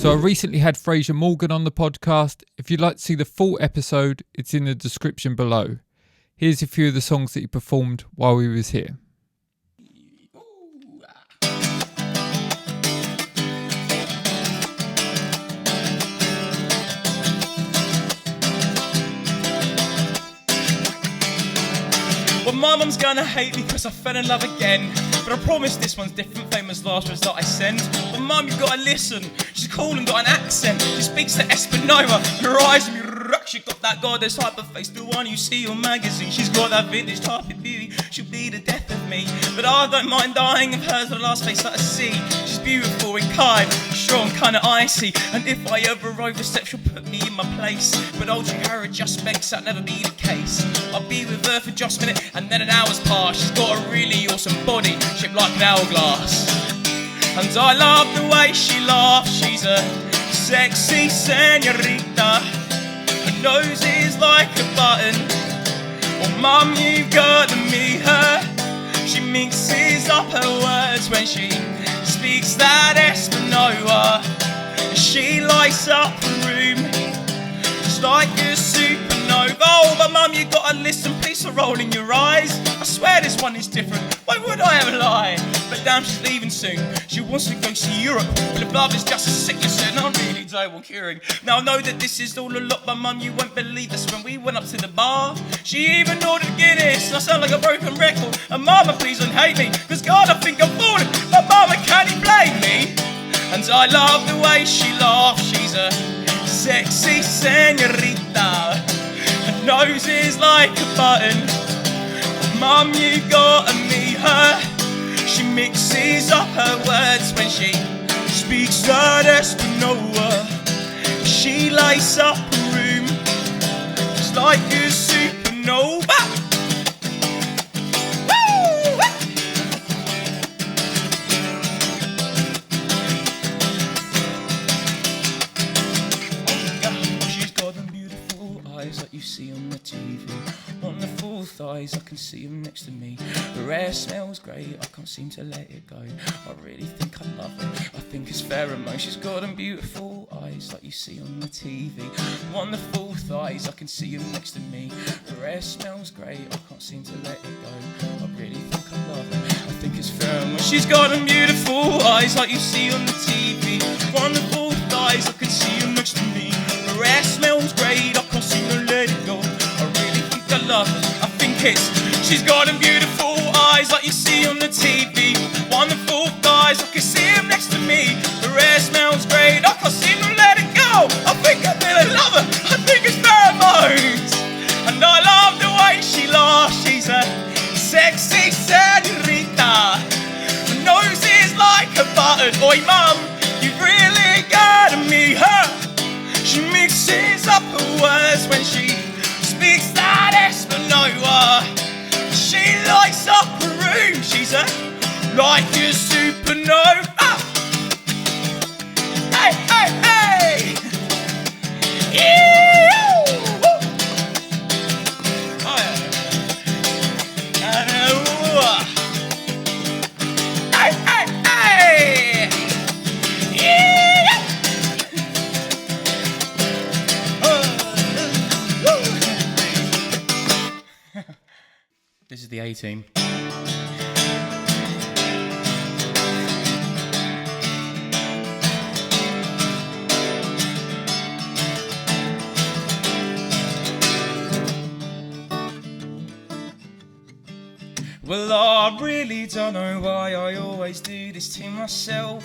So I recently had Fraser Morgan on the podcast. If you'd like to see the full episode, it's in the description below. Here's a few of the songs that he performed while he was here. Well, my mum's gonna hate me because I fell in love again. But I promise this one's different, famous last words that I send. Well, mum, you've gotta listen. She's cool and got an accent. She speaks to Espanova and her eyes me. She got that goddess type of face, the one you see on magazine. She's got that vintage type of beauty, she'll be the death of me. But I don't mind dying of hers, the last face that I see. She's beautiful and kind, strong, kinda icy. And if I ever overstep, she'll put me in my place. But old Harry just makes that never be the case. I'll be with her for just a minute, and then an hour's past. She's got a really awesome body, shaped like an hourglass. And I love the way she laughs, she's a sexy senorita. Her nose is like a button. Oh, mum, you've got to meet her. She mixes up her words when she speaks that Espanova. She lights up the room just like a supernova. Oh, but mum, you gotta listen, please, are rolling your eyes. I swear this one is different, why would I ever lie? But damn, she's leaving soon. She wants to go see Europe, but the love is just a sickness and I really don't want curing. Now I know that this is all a lot, but mum, you won't believe this. When we went up to the bar, she even ordered Guinness. I sound like a broken record, and mama, please don't hate me, cause God, I think I'm falling, but mama, can you blame me? And I love the way she laughs, she's a sexy senorita. Her nose is like a button. Mum, you gotta meet her. She mixes up her words when she speaks that Espanova. She lights up a room just like a supernova. Like you see on the TV, wonderful thighs, I can see them next to me. Her hair smells great, I can't seem to let it go. I really think I love her, I think it's pheromone. She's got them beautiful eyes like you see on the TV. Wonderful thighs, I can see them next to me. Her hair smells great, I can't seem to let it go. I really think I love her, I think it's pheromone. She's got them beautiful eyes like you see on the TV. Wonderful thighs, I can see them next to me. Her hair smells great, I can't seem to let it go. I really think I love her, I think it's. She's got them beautiful eyes like you see on the TV. Wonderful thighs, I can see them next to me. Her hair smells great, I can't seem to let it go. I think I really love her, I think it's pheromones. And I love the way she laughs, she's a sexy senorita. Her nose is like a button. Oi, mum, you've really gotta meet her. She mixes up her words when she speaks that Espanova. She lights up her room, she's a like a supernova. Hey, hey, hey! Ew! Oh, yeah. Hey, hey, hey! This is the A-Team. Well, I really don't know why I always do this to myself.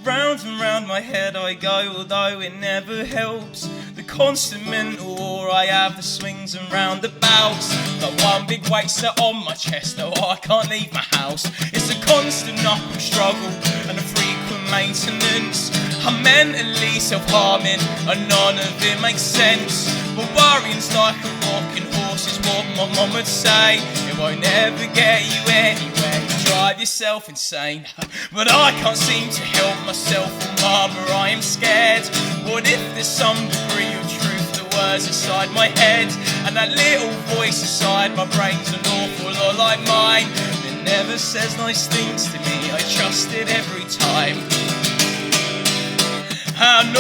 Round and round my head I go, although it never helps. The constant mental war I have, the swings and roundabouts. Got one big weight set on my chest, though I can't leave my house. It's a constant upward struggle and a frequent maintenance. I'm mentally self-harming and none of it makes sense. But worrying's like a rocking horse is what my mum would say. It won't ever get you anywhere, you drive yourself insane. But I can't seem to help myself, mama, I am scared. What if there's some degree of truth to words inside my head? And that little voice inside my brain's an awful lot like mine. It never says nice things to me, I trust it every time. And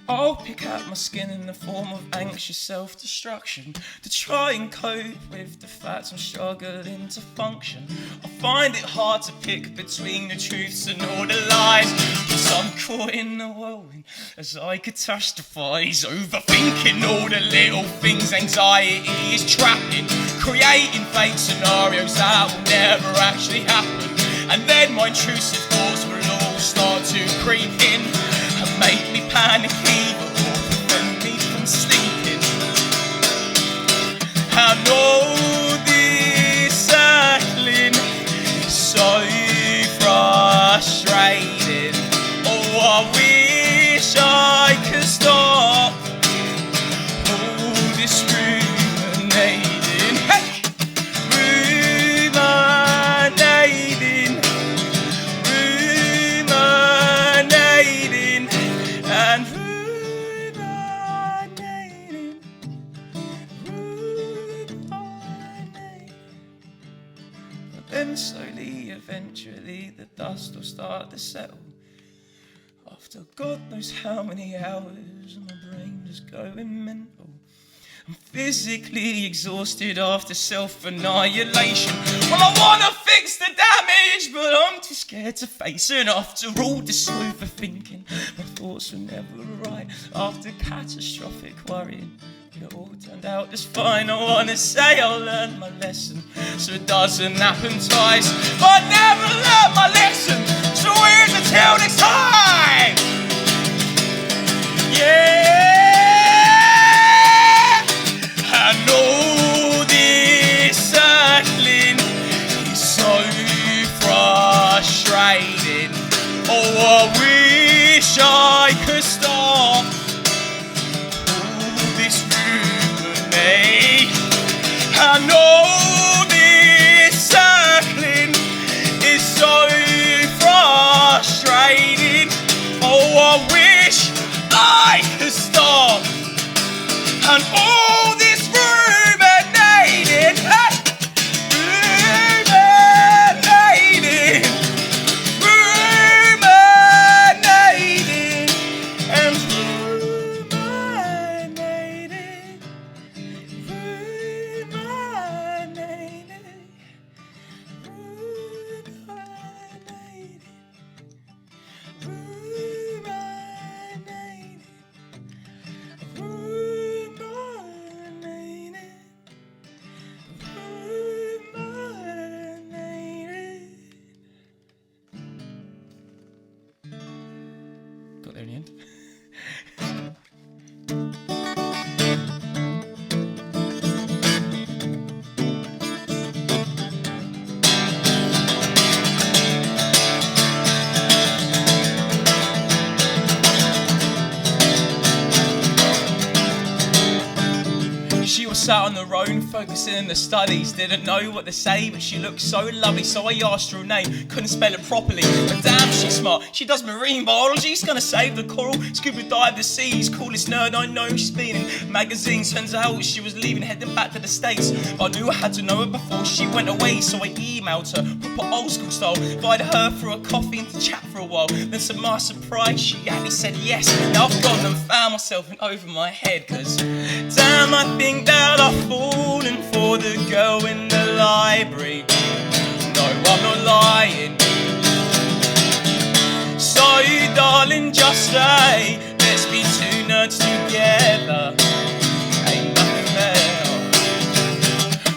I'll pick out my skin in the form of anxious self-destruction to try and cope with the fact I'm struggling to function. I find it hard to pick between the truths and all the lies, because I'm caught in the whirlwind as I catastrophize, overthinking all the little things anxiety is trapping, creating fake scenarios that will never actually happen, and then my intrusive thoughts will all start to creep in and make me panicky or prevent me from sleeping. I know this circling is so frustrating. Oh, I wish I could stop all this ruminating. Hey! Ruminating. Ruminating. And ruminating. Ruminating. But then slowly, eventually, the dust will start to settle. After God knows how many hours, and my brain just going mental. I'm physically exhausted after self-annihilation. Well, I wanna fix the damage, but I'm too scared to face it. After all this overthinking, my thoughts were never right. After catastrophic worrying, it all turned out just fine. I wanna say I learned my lesson, so it doesn't happen twice. But I never learned my lesson, so here's until next time. Yeah, I know this circling is so frustrating. Oh, I wish I could stop all this ruminating. I know this circling is so frustrating. Oh, I wish I could stop and all this ruminating. Hey! Ruminating. Ruminating. And ruminating. Ruminating. Ruminating. Ruminating. Got there in the end. She was sat on her own, focusing in the studies. Didn't know what to say, but she looked so lovely. So I asked her name, couldn't spell it properly. But damn, she's smart. She does marine biology. She's gonna save the coral, scuba dive the seas. Coolest nerd I know. She's been in magazines. Turns out she was leaving, heading back to the States. But I knew I had to know her before she went away. So I emailed her, proper old school style. Invited her for a coffee and to chat for a while. Then to my surprise, she actually said yes. Now I've gone and found myself in over my head. Cause damn, I think that I've fallen for the girl in the library. No, I'm not lying. So darling, just say, let's be two nerds together. Ain't nothing there.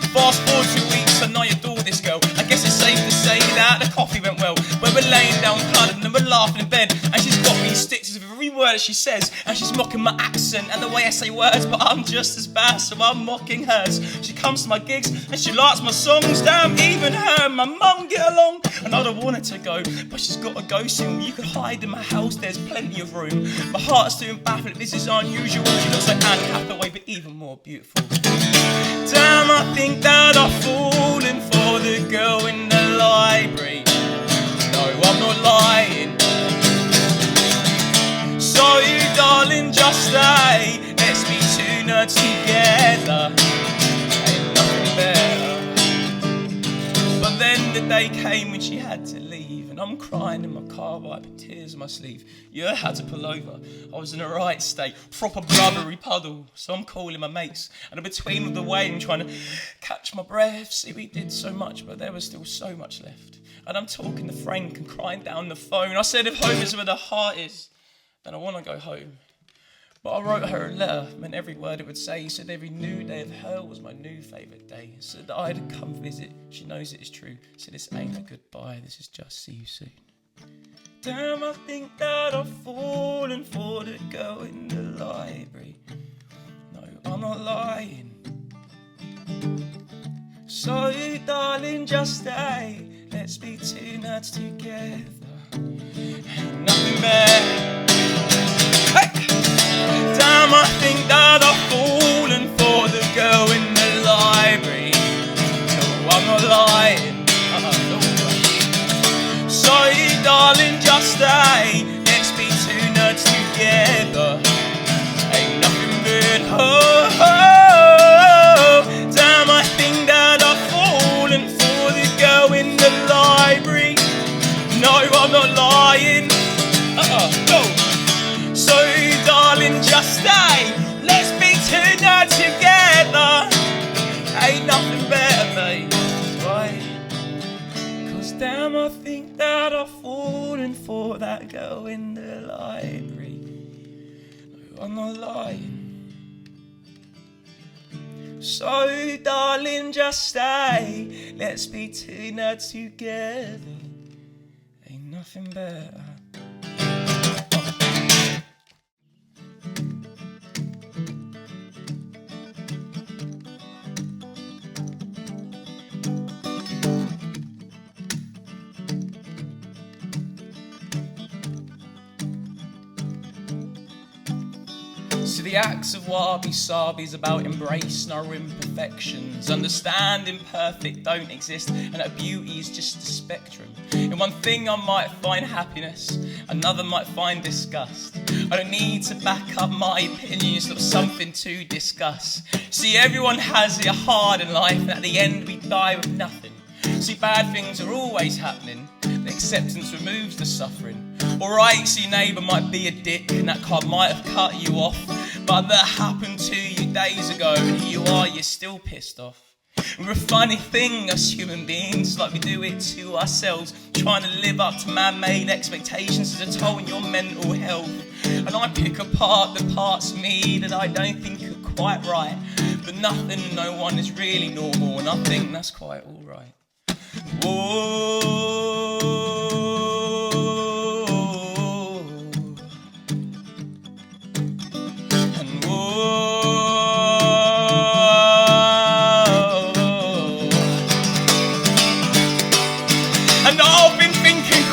Fast forward 2 weeks and I adore this girl. I guess it's safe to say that the coffee went well. When we're laying down cuddling and we're laughing in bed, and she's got me in stitches with every word that she says, and she's mocking my accent and the way I say words, but I'm just as bad, so I'm mocking hers. She comes to my gigs and she likes my songs. Damn, even her and my mum get along. And I don't want her to go, but she's got to go soon. You could hide in my house, there's plenty of room. My heart's doing baffled, this is unusual. She looks like Anne Hathaway, but even more beautiful. Damn, I think that I've fallen for the girl in the library. No, I'm not lying. So you darling, just stay. Let's be two nerds together. Ain't nothing better. But then the day came when she had to leave, And I'm crying in my car, wiping tears on my sleeve. You had to pull over. I was in a right state, proper blubbery puddle. So I'm calling my mates, and in between all the waiting, trying to catch my breath. See, we did so much, but there was still so much left. And I'm talking to Frank and crying down the phone. I said, if home is where the heart is, then I want to go home. But I wrote her a letter, meant every word it would say. Said every new day of hell was my new favourite day. Said that I'd come visit, she knows it is true. Said this ain't a goodbye, this is just see you soon. Damn, I think that I've fallen for the girl in the library. No, I'm not lying. So darling, just stay. Let's be two nuts together. Ain't nothing better. Hey! Damn, I think that I've fallen for the girl in the library. No, I'm not lying. Sorry, darling, just stay. Let's be two nerds together. Ain't nothing but damn, I think that I've fallen for the girl in the library. No, I'm not lying. No. So, darling, just stay. Let's be two nerds together. Ain't nothing better, babe. Right? Cause damn, I think that I've fallen for that girl in the library. No, I'm not lying. So, darling, just stay. Let's be two nerds together. Ain't nothing better. So the acts of wabi-sabi's about embracing our imperfections, understanding perfect don't exist, and that beauty is just a spectrum. In one thing I might find happiness, another might find disgust. I don't need to back up my opinions, not something to discuss. See, everyone has it hard in life, and at the end we die with nothing. See, bad things are always happening, but acceptance removes the suffering. Alright, so your neighbour might be a dick, and that car might have cut you off, but that happened to you days ago, and here you are, you're still pissed off. We're a funny thing, us human beings, like we do it to ourselves, trying to live up to man-made expectations as a toll on your mental health. And I pick apart the parts of me that I don't think are quite right, but nothing and no one is really normal, and I think that's quite alright. Whoa.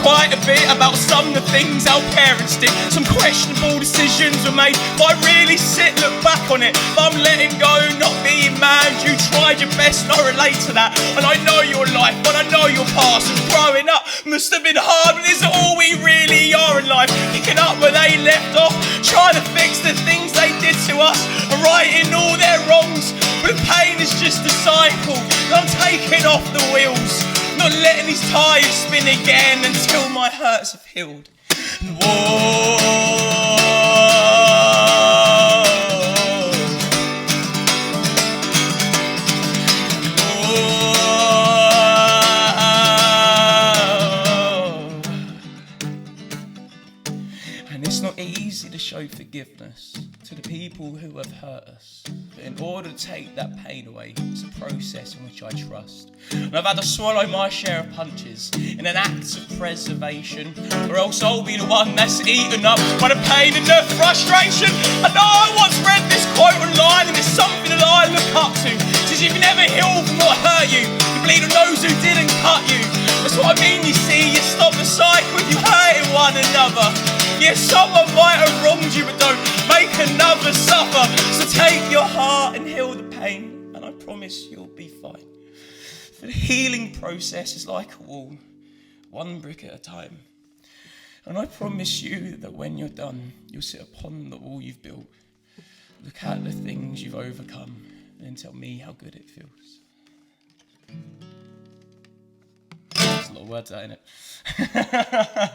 Quite a bit about some of the things our parents did. Some questionable decisions were made, but I really look back on it. But I'm letting go, not being mad. You tried your best and I relate to that. And I know your life, but I know your past. And growing up must have been hard, but is it all we really are in life? Picking up where they left off, trying to fix the things they did to us, and righting all their wrongs. But pain is just a cycle, I'm taking off the wheels. Not letting these tires spin again until my hurts have healed. Whoa. And it's not easy to show forgiveness to the people who have hurt us. But in order to take that pain away, it's a process in which I trust. And I've had to swallow my share of punches in an act of preservation, or else I'll be the one that's eaten up by the pain and the frustration. I know I once read this quote online, and it's something that I look up to. It says, if you never heal from what hurt you, you bleed on those who didn't cut you. That's what I mean, you see, you stop the cycle if you hurting one another. Yeah, someone might have wronged you, but don't make another suffer. So take your heart and heal the pain, and I promise you'll be fine. For the healing process is like a wall, one brick at a time. And I promise you that when you're done, you'll sit upon the wall you've built, look at the things you've overcome, and then tell me how good it feels. a lot of words out in it.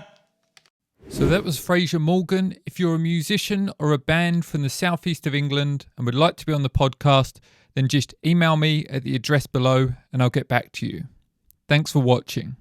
So that was Fraser Morgan. If you're a musician or a band from the southeast of England and would like to be on the podcast, then just email me at the address below and I'll get back to you. Thanks for watching.